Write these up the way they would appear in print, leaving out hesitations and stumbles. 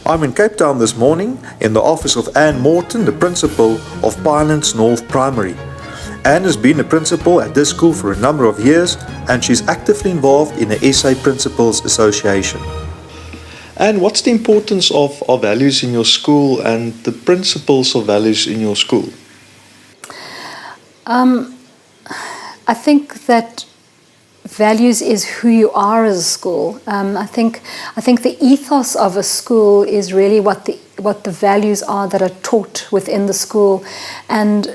I'm in Cape Town this morning in the office of Anne Morton, the principal of Pinelands North Primary. Anne has been a principal at this school for a number of years and she's actively involved in the SA Principals Association. And what's the importance of values in your school and the principles of values in your school? I think that values is who you are as a school. I think the ethos of a school is really what the values are that are taught within the school. And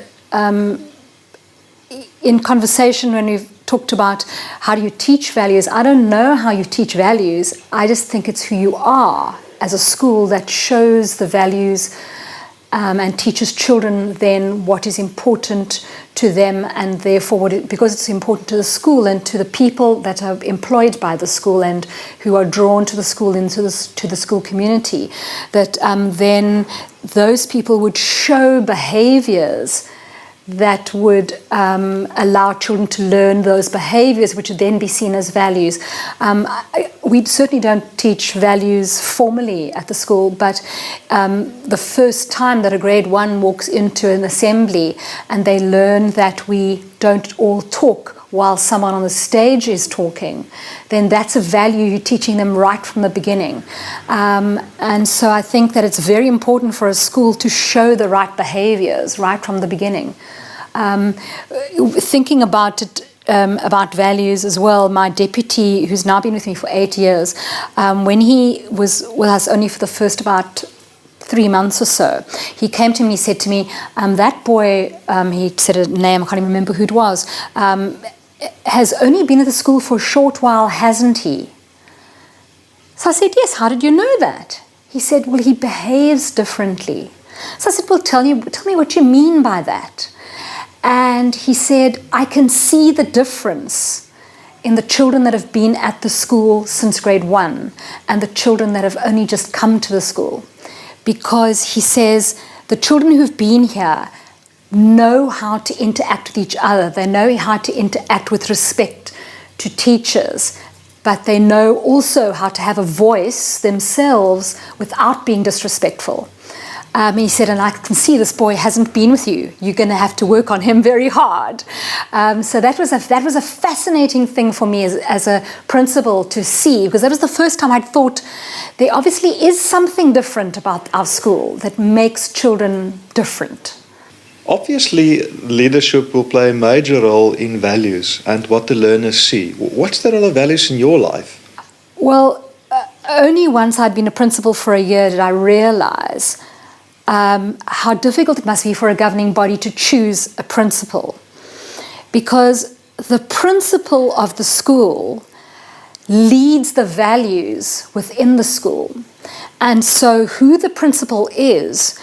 in conversation, when we've talked about how do you teach values, I don't know how you teach values. I just think it's who you are as a school that shows the values and teaches children then what is important to them, and therefore because it's important to the school and to the people that are employed by the school and who are drawn to the school to the school community, that then those people would show behaviours that would allow children to learn those behaviours, which would then be seen as values. We certainly don't teach values formally at the school, but the first time that a grade 1 walks into an assembly and they learn that we don't all talk while someone on the stage is talking, then that's a value you're teaching them right from the beginning. And so I think that it's very important for a school to show the right behaviours right from the beginning. Thinking about it, about values as well, my deputy, who's now been with me for 8 years, when he was with us only for the first about 3 months or so, he came to me and he said to me, that boy, he said a name, I can't even remember who it was, has only been at the school for a short while, hasn't he? So I said, yes, how did you know that? He said, well, he behaves differently. So I said, well, tell me what you mean by that. And he said, I can see the difference in the children that have been at the school since grade 1 and the children that have only just come to the school. Because he says, the children who've been here know how to interact with each other. They know how to interact with respect to teachers, but they know also how to have a voice themselves without being disrespectful. He said, and I can see this boy hasn't been with you. You're going to have to work on him very hard. So that was a fascinating thing for me as a principal to see, because that was the first time I'd thought there obviously is something different about our school that makes children different. Obviously, leadership will play a major role in values and what the learners see. What's the role of values in your life? Well, only once I'd been a principal for a year did I realise how difficult it must be for a governing body to choose a principal. Because the principal of the school leads the values within the school. And so who the principal is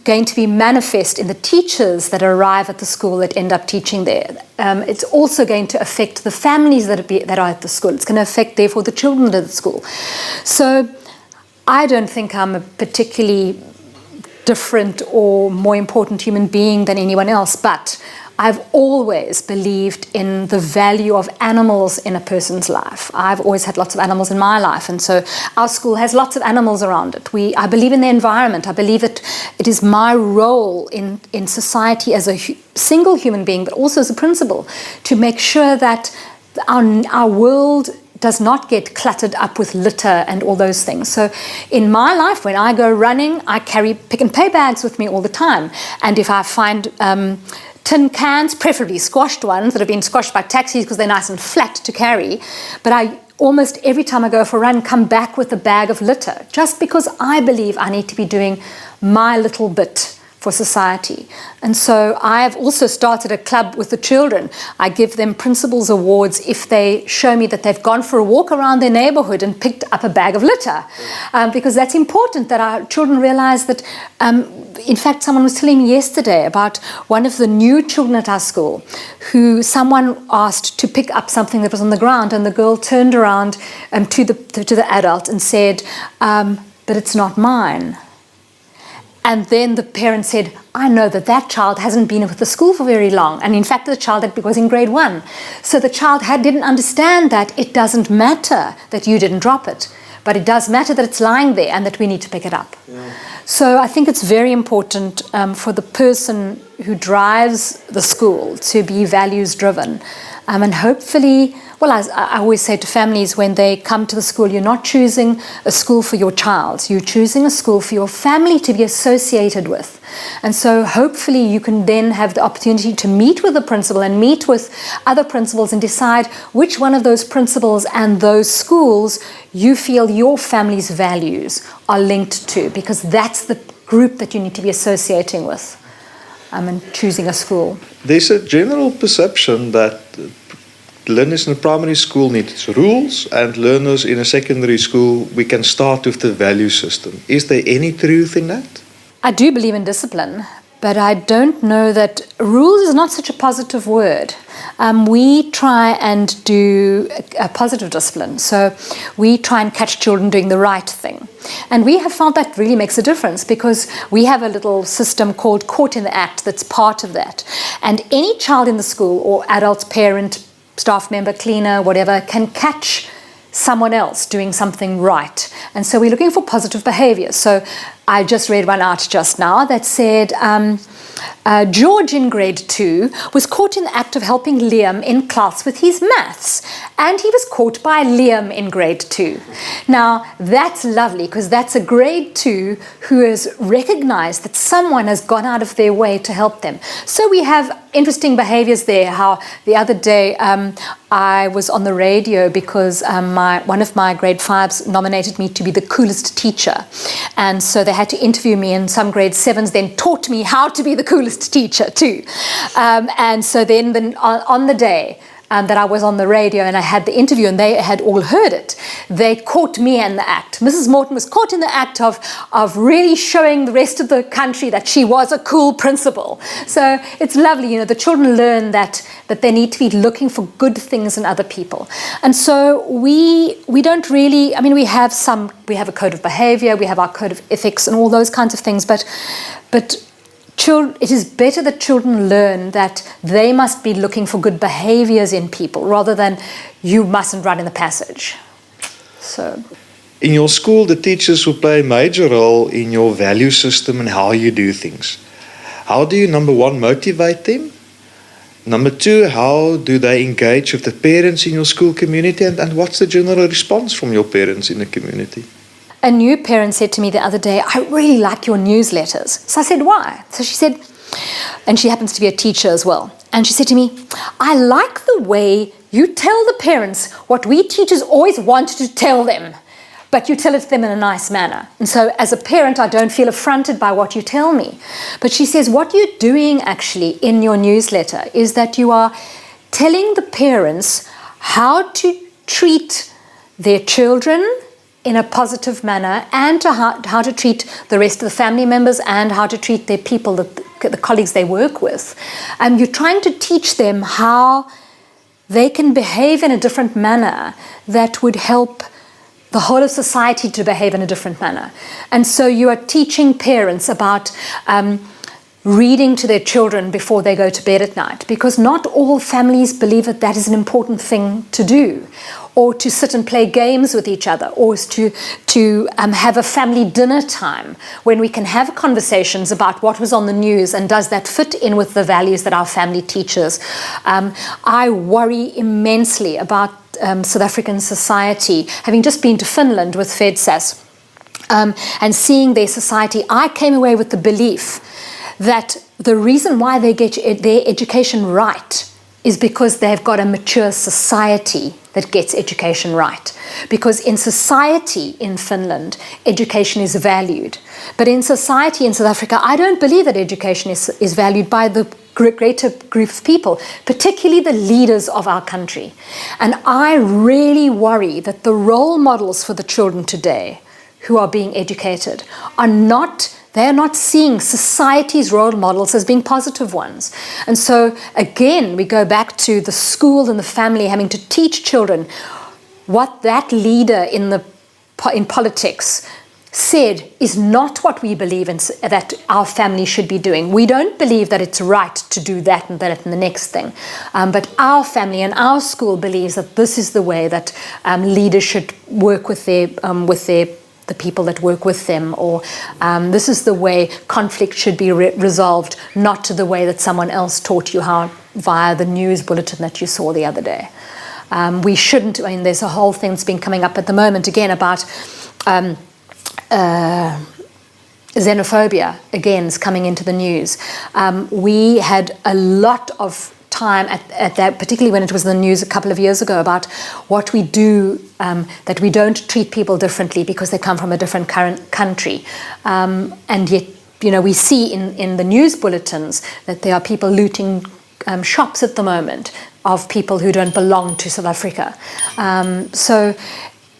going to be manifest in the teachers that arrive at the school that end up teaching there. It's also going to affect the families that are at the school. It's going to affect, therefore, the children that are at the school. So I don't think I'm a particularly different or more important human being than anyone else, but I've always believed in the value of animals in a person's life. I've always had lots of animals in my life, and so our school has lots of animals around it. I believe in the environment. I believe that it is my role in society as a single human being, but also as a principal, to make sure that our world does not get cluttered up with litter and all those things. So in my life, when I go running, I carry pick and pay bags with me all the time. And if I find tin cans, preferably squashed ones that have been squashed by taxis because they're nice and flat to carry, but I almost every time I go for a run come back with a bag of litter, just because I believe I need to be doing my little bit for society. And so I've also started a club with the children. I give them principals awards if they show me that they've gone for a walk around their neighborhood and picked up a bag of litter, because that's important that our children realize that. In fact, someone was telling me yesterday about one of the new children at our school who someone asked to pick up something that was on the ground, and the girl turned around to the adult and said, but it's not mine. And then the parent said, I know that child hasn't been with the school for very long. And in fact, the child was in grade 1. So the child didn't understand that it doesn't matter that you didn't drop it. but it does matter that it's lying there and that we need to pick it up. So I think it's very important for the person who drives the school to be values driven, and hopefully, well, I always say to families when they come to the school, you're not choosing a school for your child, you're choosing a school for your family to be associated with. And so hopefully you can then have the opportunity to meet with the principal and meet with other principals and decide which one of those principals and those schools you feel your family's values are linked to, because that's the group that you need to be associating with and choosing a school. There's a general perception that learners in a primary school need rules, and learners in a secondary school, we can start with the value system. Is there any truth in that? I do believe in discipline, but I don't know that rules is not such a positive word. We try and do a positive discipline. So we try and catch children doing the right thing. And we have found that really makes a difference, because we have a little system called Caught in the Act that's part of that. And any child in the school, or adult, parent, staff member, cleaner, whatever, can catch someone else doing something right. And so we're looking for positive behavior. So I just read one out just now that said, George in grade 2 was caught in the act of helping Liam in class with his maths, and he was caught by Liam in grade 2. Now that's lovely, because that's a grade 2 who has recognized that someone has gone out of their way to help them. So we have interesting behaviors there. How the other day I was on the radio because one of my grade 5s nominated me to be the coolest teacher, and so they had to interview me, and some grade 7s then taught me how to be the coolest teacher too. And so then on the day that I was on the radio and I had the interview and they had all heard it, they caught me in the act. Mrs. Morton was caught in the act of really showing the rest of the country that she was a cool principal. So it's lovely, the children learn that they need to be looking for good things in other people. And so we don't really, we have a code of behavior, we have our code of ethics and all those kinds of things, but it is better that children learn that they must be looking for good behaviors in people rather than you mustn't run in the passage. So, in your school, the teachers will play a major role in your value system and how you do things. How do you, number one, motivate them? Number two, how do they engage with the parents in your school community? And what's the general response from your parents in the community? A new parent said to me the other day, I really like your newsletters. So I said, why? So she said, and she happens to be a teacher as well, and she said to me, I like the way you tell the parents what we teachers always wanted to tell them, but you tell it to them in a nice manner. And so as a parent, I don't feel affronted by what you tell me. But she says, what you're doing actually in your newsletter is that you are telling the parents how to treat their children in a positive manner, and how to treat the rest of the family members, and how to treat their people, the colleagues they work with. And you're trying to teach them how they can behave in a different manner that would help the whole of society to behave in a different manner. And so you are teaching parents about reading to their children before they go to bed at night, because not all families believe that is an important thing to do, or to sit and play games with each other, or to have a family dinner time when we can have conversations about what was on the news and does that fit in with the values that our family teaches. I worry immensely about South African society. Having just been to Finland with FEDSAS and seeing their society, I came away with the belief that the reason why they get their education right is because they've got a mature society that gets education right. Because in society in Finland, education is valued. But in society in South Africa, I don't believe that education is valued by the greater group of people, particularly the leaders of our country. And I really worry that the role models for the children today who are being educated they are not seeing society's role models as being positive ones. And so, again, we go back to the school and the family having to teach children what that leader in politics said is not what we believe in, that our family should be doing. We don't believe that it's right to do that and that and the next thing. But our family and our school believes that this is the way that leaders should work with the people that work with them, or this is the way conflict should be resolved, not to the way that someone else taught you how via the news bulletin that you saw the other day. We shouldn't, I mean, there's a whole thing that's been coming up at the moment again about xenophobia, again, is coming into the news. We had a lot of time at that, particularly when it was in the news a couple of years ago, about what we do, that we don't treat people differently because they come from a different country. And yet, you know, we see in the news bulletins that there are people looting shops at the moment of people who don't belong to South Africa. So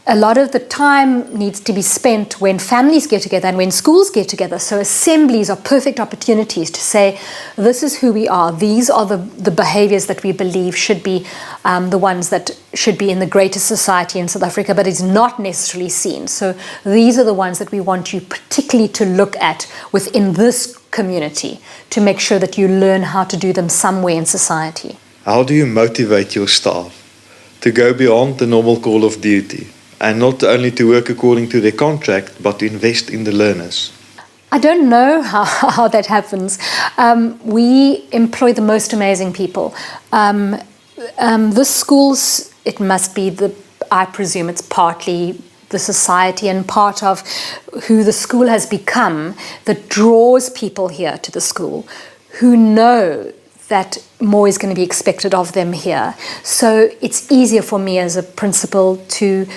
a lot of the time needs to be spent when families get together and when schools get together. So assemblies are perfect opportunities to say, this is who we are. These are the behaviours that we believe should be the ones that should be in the greatest society in South Africa, but is not necessarily seen. So these are the ones that we want you particularly to look at within this community to make sure that you learn how to do them somewhere in society. How do you motivate your staff to go beyond the normal call of duty and not only to work according to their contract, but to invest in the learners? I don't know how that happens. We employ the most amazing people. The schools, it must be I presume it's partly the society and part of who the school has become that draws people here to the school who know that more is going to be expected of them here. So it's easier for me as a principal to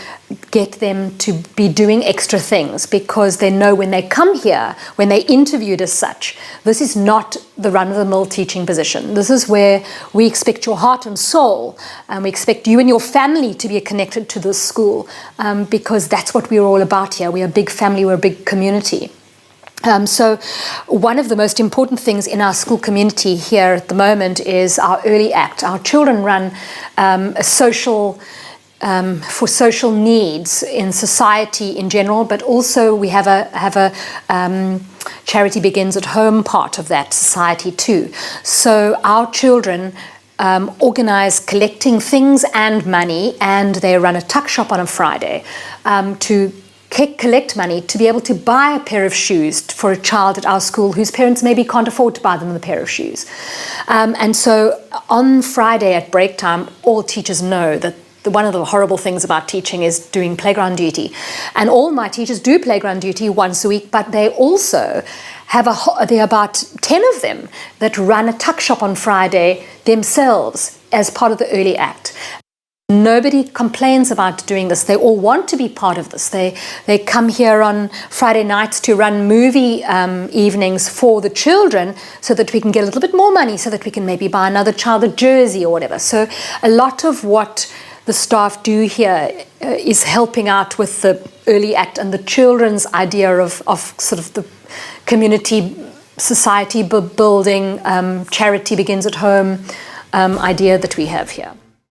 get them to be doing extra things because they know when they come here, when they're interviewed as such, this is not the run-of-the-mill teaching position. This is where we expect your heart and soul, and we expect you and your family to be connected to this school because that's what we're all about here. We're a big family, we're a big community. So one of the most important things in our school community here at the moment is our early act. Our children run a social, for social needs in society in general, but also we have a Charity Begins at Home part of that society too. So our children organise collecting things and money, and they run a tuck shop on a Friday to collect money to be able to buy a pair of shoes for a child at our school whose parents maybe can't afford to buy them a pair of shoes. And so on Friday at break time, all teachers know that one of the horrible things about teaching is doing playground duty. And all my teachers do playground duty once a week, but they also have there are about 10 of them that run a tuck shop on Friday themselves as part of the early act. Nobody complains about doing this. They all want to be part of this. They come here on Friday nights to run movie evenings for the children so that we can get a little bit more money so that we can maybe buy another child a jersey or whatever. So a lot of what the staff do here is helping out with the early act and the children's idea of sort of the community society building, charity begins at home idea that we have here.